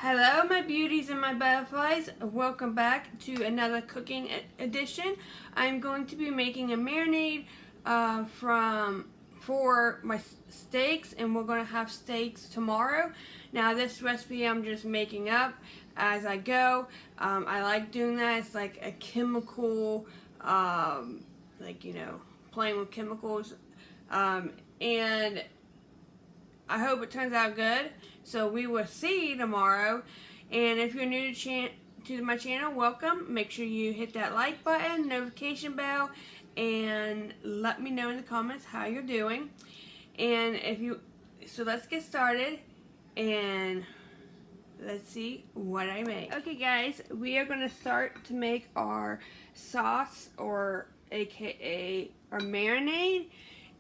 Hello my beauties and my butterflies, welcome back to another cooking edition. I'm going to be making a marinade for my steaks, and we're going to have steaks tomorrow. Now this recipe I'm just making up as I go. I like doing that. It's like a chemical, playing with chemicals, and I hope it turns out good. So we will see tomorrow. And if you're new to my channel, welcome. Make sure you hit that like button, notification bell, and let me know in the comments how you're doing. And so let's get started and let's see what I make. Okay guys, we are going to start to make our sauce, or aka our marinade.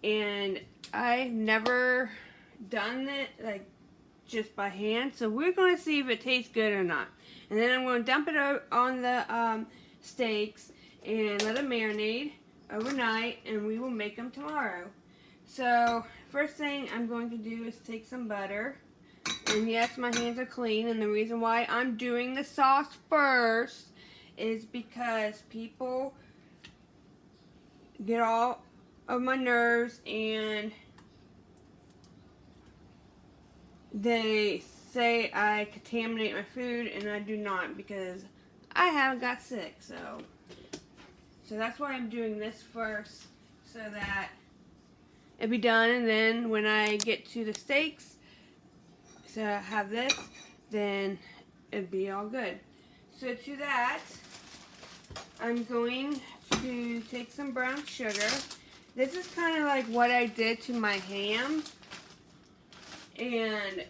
And I've never done it like just by hand, so we're going to see if it tastes good or not. And then I'm going to dump it on the steaks and let it marinate overnight, and we will make them tomorrow. So first thing I'm going to do is take some butter, and yes, my hands are clean, and the reason why I'm doing the sauce first is because people get all of my nerves and they say I contaminate my food, and I do not, because I haven't got sick. So that's why I'm doing this first, so that it'll be done. And then when I get to the steaks, so I have this, then it'll be all good. So to that, I'm going to take some brown sugar. This is kind of like what I did to my ham. And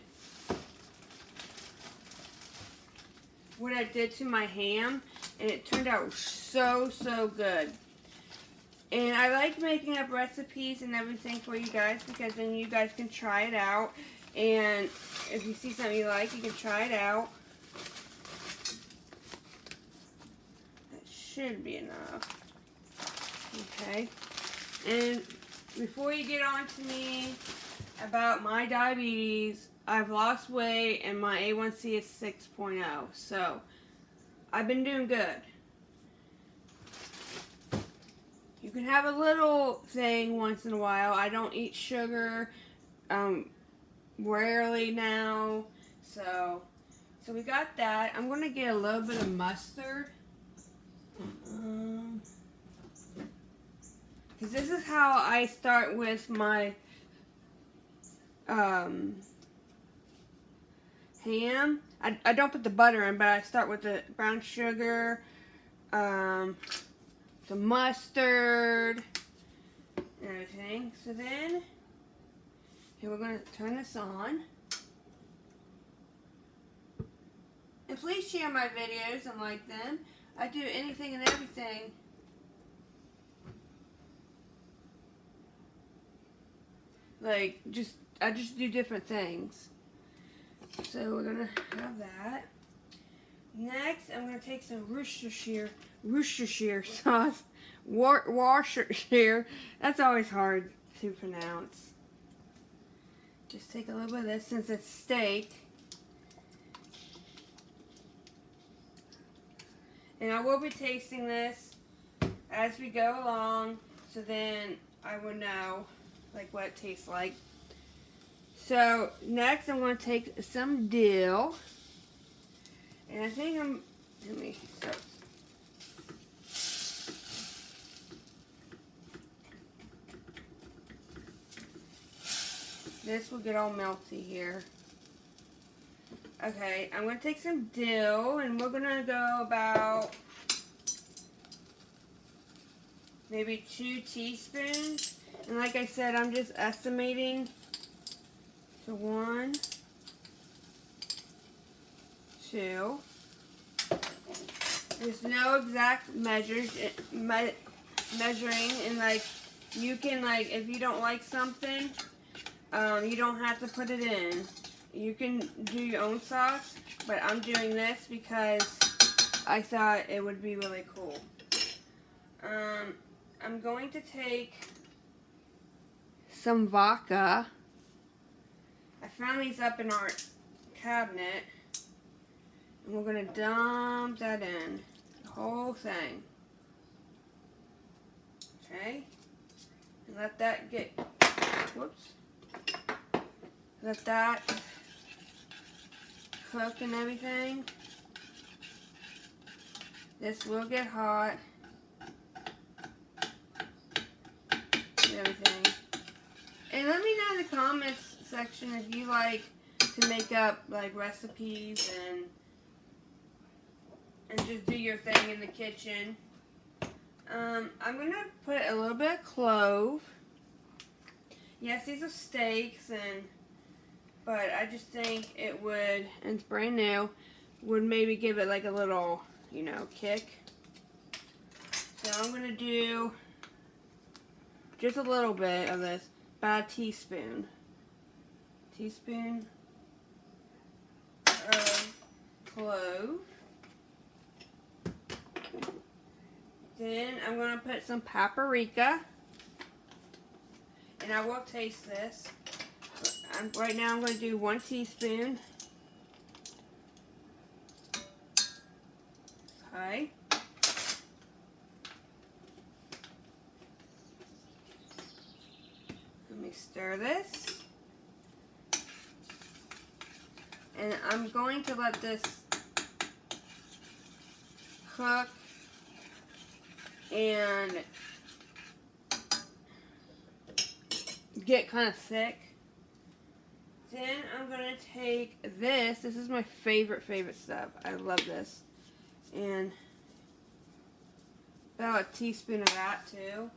it turned out so good. And I like making up recipes and everything for you guys, because then you guys can try it out, and if you see something you like, you can try it out. That should be enough. Okay. And before you get on to me about my diabetes, I've lost weight and my A1C is 6.0, so I've been doing good. You can have a little thing once in a while. I don't eat sugar rarely now, so we got that. I'm gonna get a little bit of mustard, because this is how I start with my ham. I don't put the butter in, but I start with the brown sugar, some mustard, and everything. So then, here we're going to turn this on. And please share my videos and like them. I do anything and everything. Like, I just do different things. So we're gonna have that. Next, I'm gonna take some Worcestershire sauce. Worcestershire. That's always hard to pronounce. Just take a little bit of this, since it's steak. And I will be tasting this as we go along, so then I will know like what it tastes like. So next I'm going to take some dill, and I think this will get all melty here. Okay, I'm going to take some dill, and we're going to go about maybe 2 teaspoons. And like I said, I'm just estimating. So 1, 2. There's no exact measuring, and like you can, like, if you don't like something, you don't have to put it in. You can do your own sauce, but I'm doing this because I thought it would be really cool. I'm going to take some vodka. I found these up in our cabinet. And we're going to dump that in. The whole thing. Okay. And let that get, whoops. Let that cook and everything. This will get hot. And everything. And let me know in the comments section if you like to make up like recipes and just do your thing in the kitchen. I'm gonna put a little bit of clove. Yes, these are steaks, but I just think it would, and it's brand new, would maybe give it like a little, you know, kick. So I'm gonna do just a little bit of this, about a teaspoon. Teaspoon of clove. Then I'm going to put some paprika. And I will taste this. Right now I'm going to do 1 teaspoon. Okay. Let me stir this. And I'm going to let this cook and get kind of thick. Then I'm going to take this. This is my favorite stuff. I love this. And about a teaspoon of that too.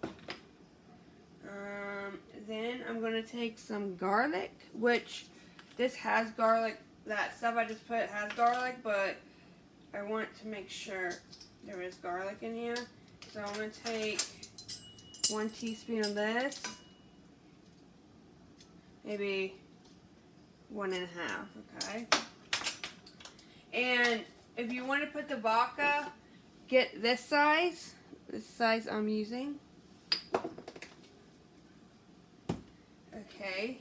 Then I'm going to take some garlic, which this has garlic. That stuff I just put has garlic, but I want to make sure there is garlic in here. So I'm going to take 1 teaspoon of this. Maybe 1.5, okay? And if you want to put the vodka, get this size I'm using. Okay.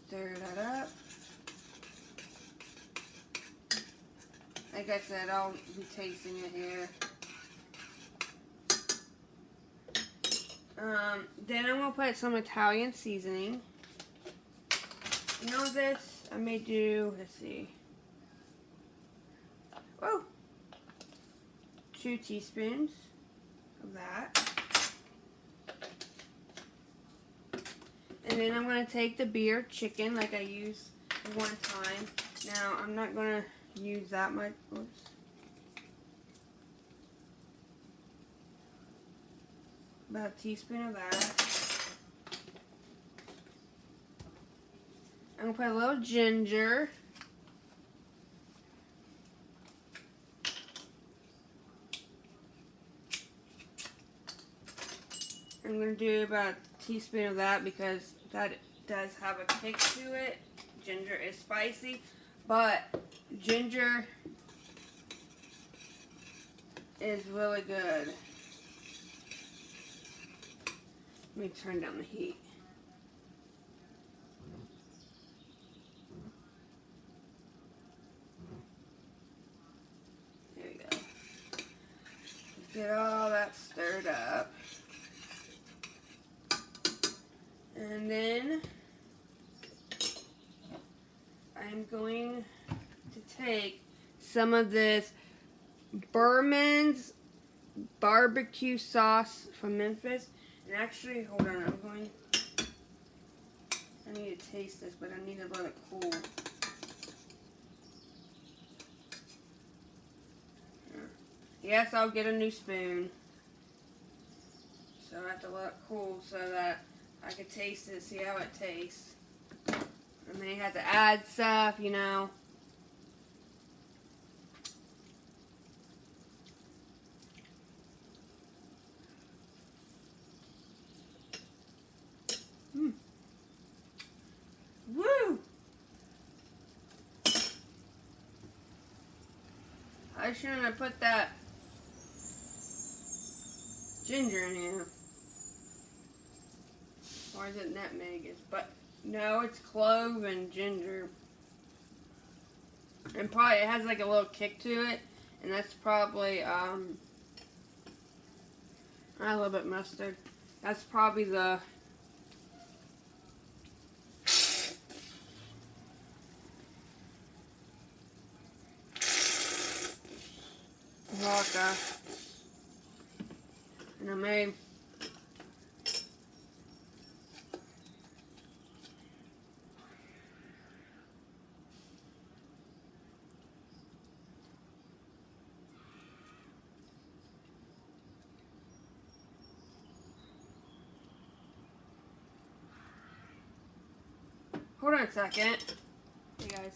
Stir that up. Like I said, I'll be tasting it here. Then I'm going to put some Italian seasoning. You know this? I may do, let's see. Whoa! 2 teaspoons of that. And then I'm going to take the beer chicken like I used one time. Now, I'm not going to use that much. Oops. About a teaspoon of that. I'm going to put a little ginger. I'm going to do about a teaspoon of that because that does have a kick to it. Ginger is spicy, but ginger is really good. Let me turn down the heat. There we go. Get all that stirred up. And then I'm going to take some of this Berman's barbecue sauce from Memphis. And actually, hold on, I need to taste this, but I need to let it cool. Yes, I'll get a new spoon. So I have to let it cool so that I can taste it, see how it tastes. And then you have to add stuff, you know. Woo! I shouldn't have put that ginger in here. Or is it nutmeg? But no, it's clove and ginger. And probably it has like a little kick to it. And that's probably, a little bit mustard. That's probably the vodka. And I made hold on a second. Hey guys.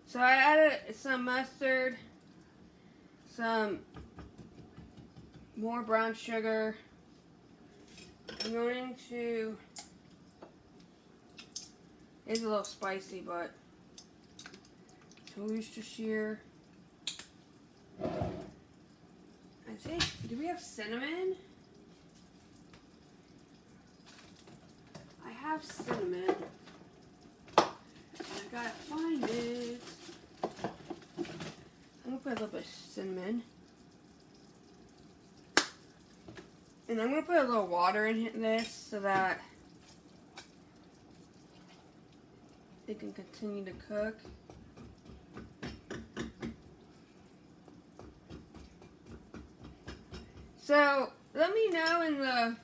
So I added some mustard, some more brown sugar. I'm going to, it's a little spicy, but Worcestershire. I think, do we have cinnamon? I have cinnamon. I gotta find it. I'm gonna put a little bit of cinnamon. And I'm gonna put a little water in this so that it can continue to cook. So let me know in the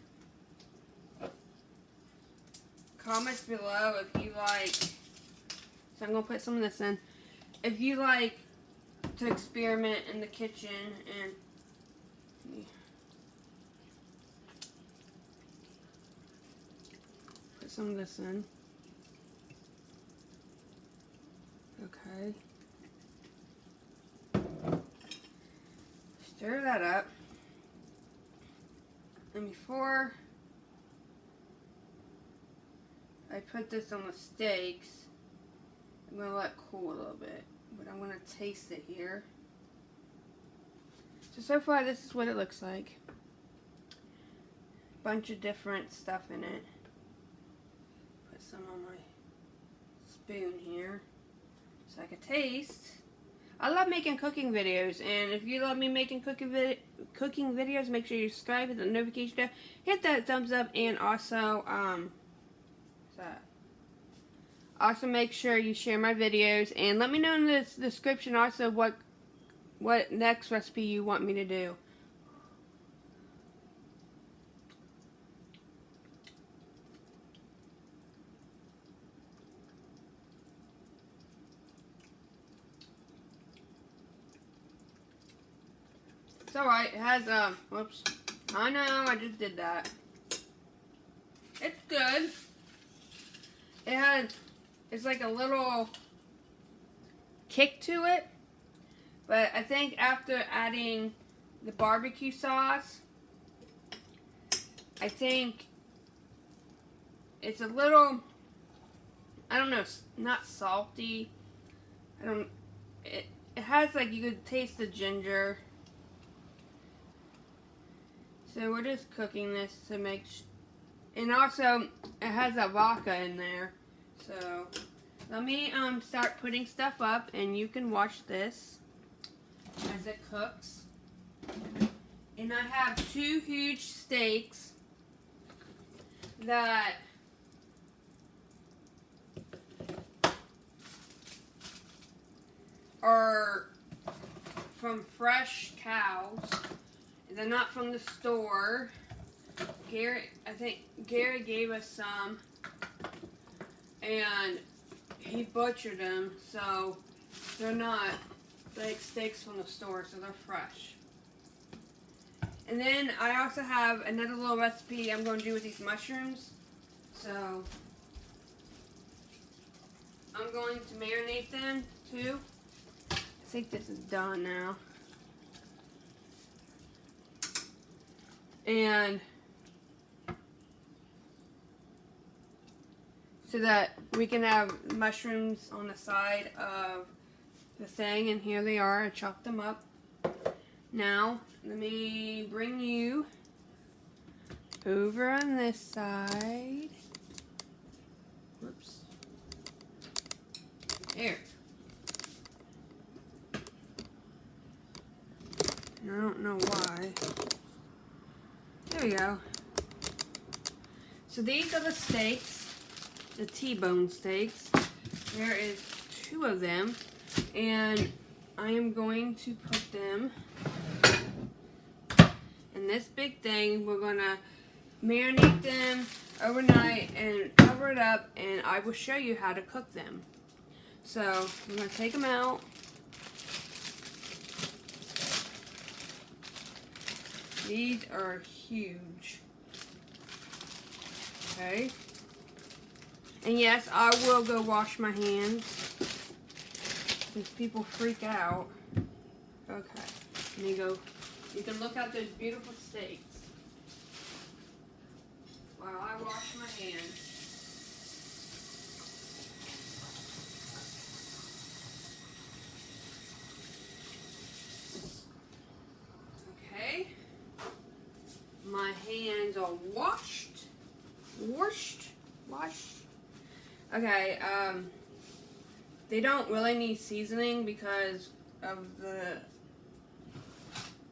comments below if you like. So I'm gonna put some of this in. If you like to experiment in the kitchen and put some of this in. Okay. Stir that up. And before I put this on the steaks, I'm going to let it cool a little bit. But I'm going to taste it here. So far this is what it looks like. Bunch of different stuff in it. Put some on my spoon here so I can taste. I love making cooking videos, and if you love me making cooking videos, make sure you subscribe, hit the notification bell, hit that thumbs up, and also also make sure you share my videos, and let me know in the description also what next recipe you want me to do. It's alright, it has, whoops. I know, I just did that. It's good. It's like a little kick to it. But I think after adding the barbecue sauce, I think it's a little, I don't know, not salty. It has like, you could taste the ginger. So we're just cooking this to make and also it has a vodka in there. So let me start putting stuff up, and you can watch this as it cooks. And I have 2 huge steaks that are from fresh cows. They're not from the store. I think Gary gave us some, and he butchered them, so they're not like steaks from the store, so they're fresh. And then I also have another little recipe I'm going to do with these mushrooms. So I'm going to marinate them too. I think this is done now. And so that we can have mushrooms on the side of the thing, and here they are. I chopped them up. Now let me bring you over on this side. Whoops. There. I don't know why. There we go. So these are the steaks, the T-bone steaks. There is 2 of them, and I am going to put them in this big thing. We're gonna marinate them overnight and cover it up, and I will show you how to cook them. So I'm gonna take them out. These are huge. Okay. And yes, I will go wash my hands because people freak out. Okay. Let me go. You can look at those beautiful steaks while I wash my hands. Okay. My hands are washed. Okay, they don't really need seasoning because of the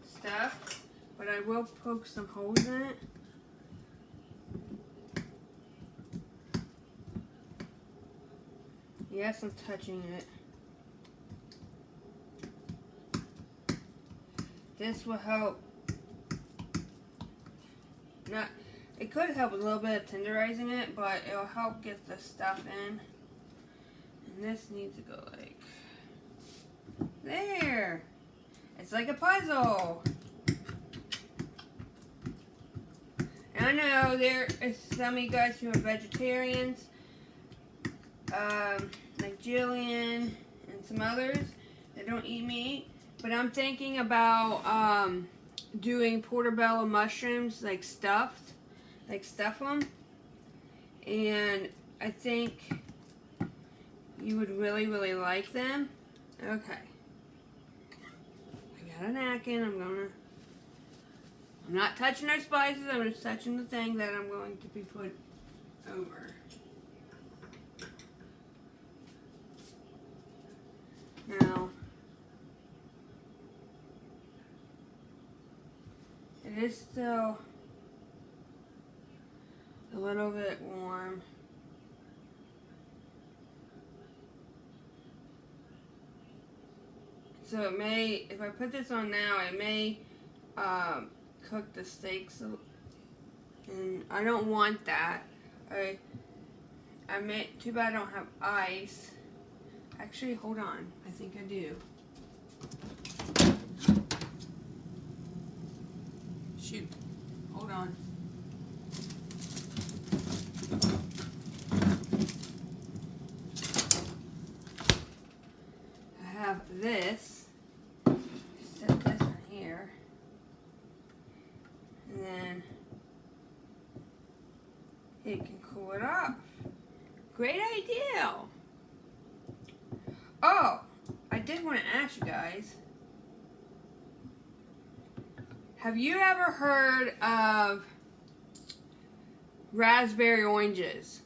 stuff, but I will poke some holes in it. Yes, I'm touching it. This will help. It could help a little bit of tenderizing it, but it'll help get the stuff in. And this needs to go like there. It's like a puzzle. And I know there is some of you guys who are vegetarians, like Jillian and some others that don't eat meat. But I'm thinking about doing portobello mushrooms, like stuff them, and I think you would really like them. Okay, I got a napkin. I'm not touching those spices. I'm just touching the thing that I'm going to be put over. Now it is still a little bit warm. So it may, if I put this on now, it may cook the steaks, and I don't want that. Too bad I don't have ice. Actually, hold on. I think I do. Shoot. Hold on. I have this. Set this in here. And then it can cool it off. Great idea. Oh, I did want to ask you guys. Have you ever heard of raspberry oranges?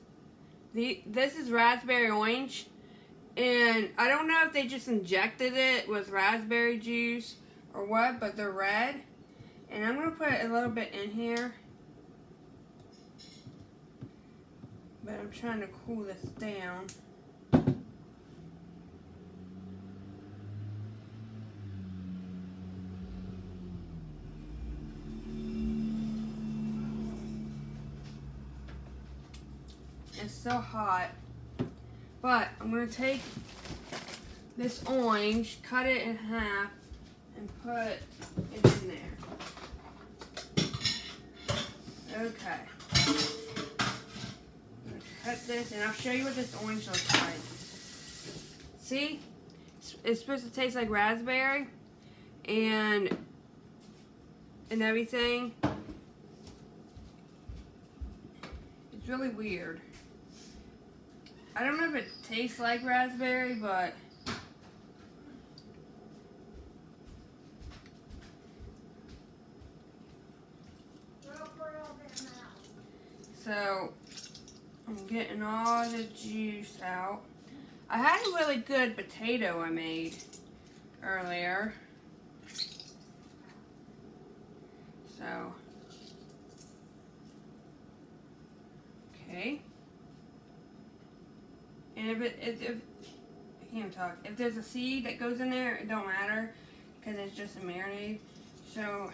This is raspberry orange, and I don't know if they just injected it with raspberry juice or what, but they're red. And I'm going to put a little bit in here. But I'm trying to cool this down. It's so hot. But I'm going to take this orange, cut it in half, and put it in there. Okay. I'm going to cut this, and I'll show you what this orange looks like. See? It's supposed to taste like raspberry and everything. It's really weird. I don't know if it tastes like raspberry, but so I'm getting all the juice out. I had a really good potato I made earlier. So, okay. And if I can't even talk. If there's a seed that goes in there, it don't matter because it's just a marinade. So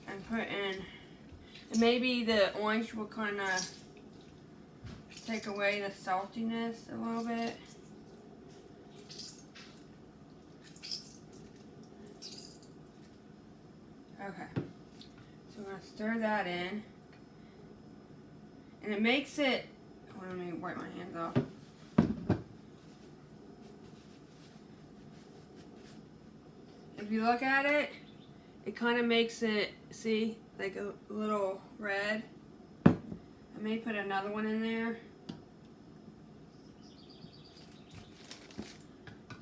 I'm putting, maybe the orange will kind of take away the saltiness a little bit. Okay, so we're going to stir that in. And it makes it, let me wipe my hands off. If you look at it, it kind of makes it, see, like a little red. I may put another one in there.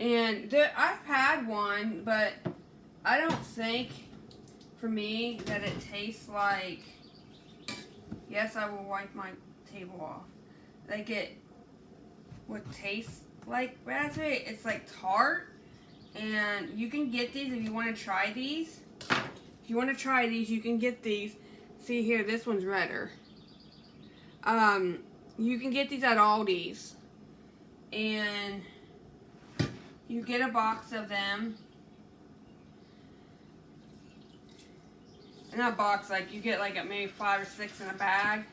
And I've had one, but I don't think, for me, that it tastes like, yes, I will wipe my table off. Like it would taste like raspberry. It's like tart. And you can get these if you want to try these. If you want to try these, you can get these. See here, this one's redder. You can get these at Aldi's. And you get a box of them. In that box, like you get like maybe 5 or 6 in a bag.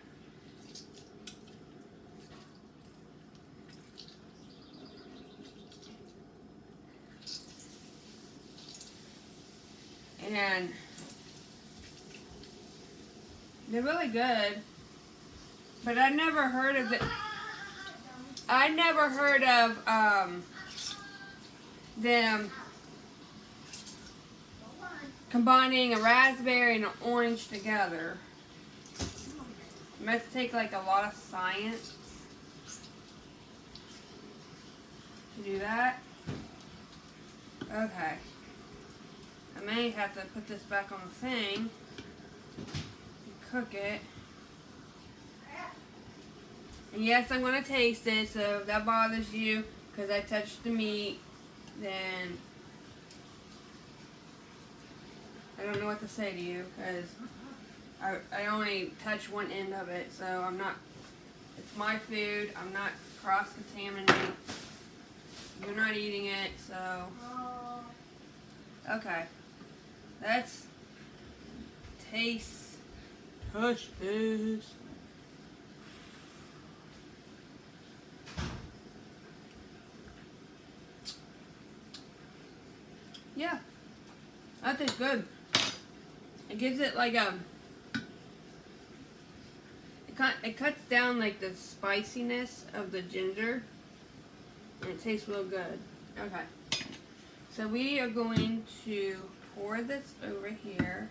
And they're really good, but I never heard of it. I never heard of them combining a raspberry and an orange together. It must take like a lot of science to do that. Okay. I may have to put this back on the thing and cook it. And yes, I'm going to taste it, so if that bothers you because I touched the meat, then I don't know what to say to you because I only touched one end of it, so I'm not, it's my food, I'm not cross-contaminating. You're not eating it, so, okay. Let's taste. Hush this. Yeah, that tastes good. It gives it like a. It cuts down like the spiciness of the ginger, and it tastes real good. Okay, so we are going to pour this over here.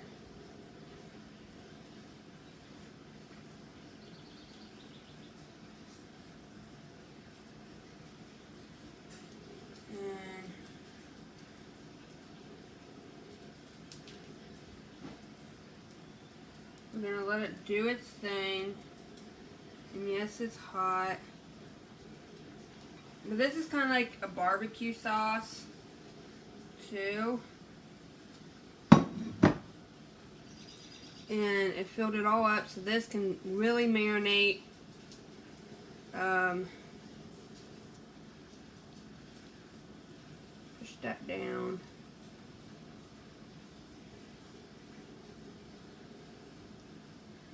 And we're going to let it do its thing. And yes, it's hot. But this is kind of like a barbecue sauce, too. And it filled it all up, so this can really marinate. Push that down.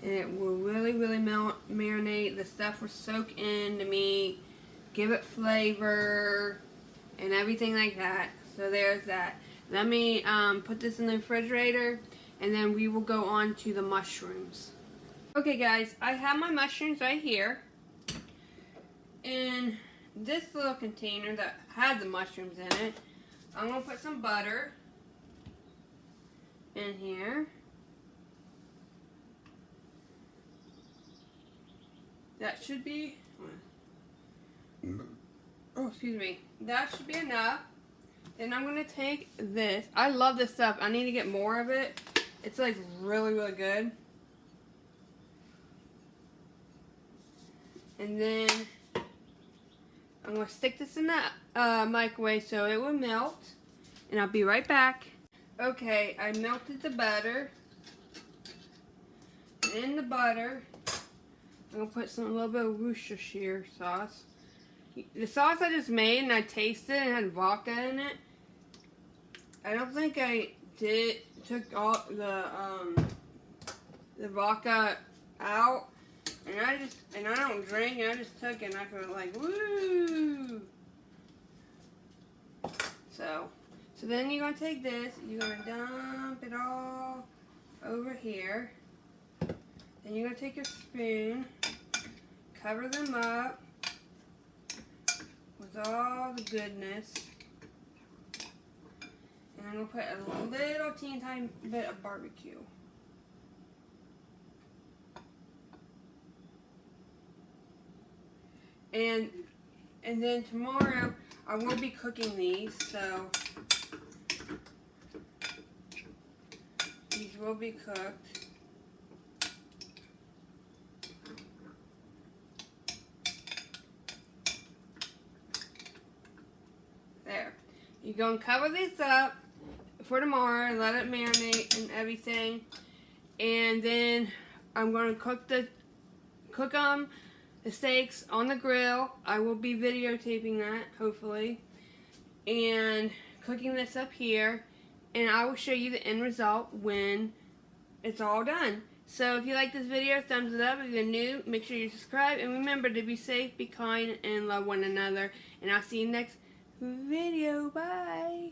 And it will really, really marinate. The stuff will soak in the meat, give it flavor, and everything like that. So there's that. Let me put this in the refrigerator, and then we will go on to the mushrooms. Okay guys, I have my mushrooms right here in this little container that had the mushrooms in it. I'm going to put some butter in here. That should be, oh excuse me, that should be enough. Then I'm going to take this. I love this stuff. I need to get more of it. It's like really, really good. And then I'm going to stick this in the microwave so it will melt. And I'll be right back. Okay, I melted the butter. in the butter, I'm going to put a little bit of Worcestershire sauce. The sauce I just made and I tasted and had vodka in it. I don't think I took all the vodka out. And I don't drink, and I just took it and I felt like, woo! So then you're going to take this, you're going to dump it all over here. Then you're going to take your spoon, cover them up with all the goodness. And I'm going to put a little teeny tiny bit of barbecue. And then tomorrow I will be cooking these, so these will be cooked. There. You're going to cover this up for tomorrow and let it marinate and everything. And then I'm going to cook the steaks on the grill. I will be videotaping that, hopefully, and cooking this up here, and I will show you the end result when it's all done. So if you like this video, thumbs it up. If you're new, make sure you subscribe, and remember to be safe, be kind, and love one another. And I'll see you next video. Bye.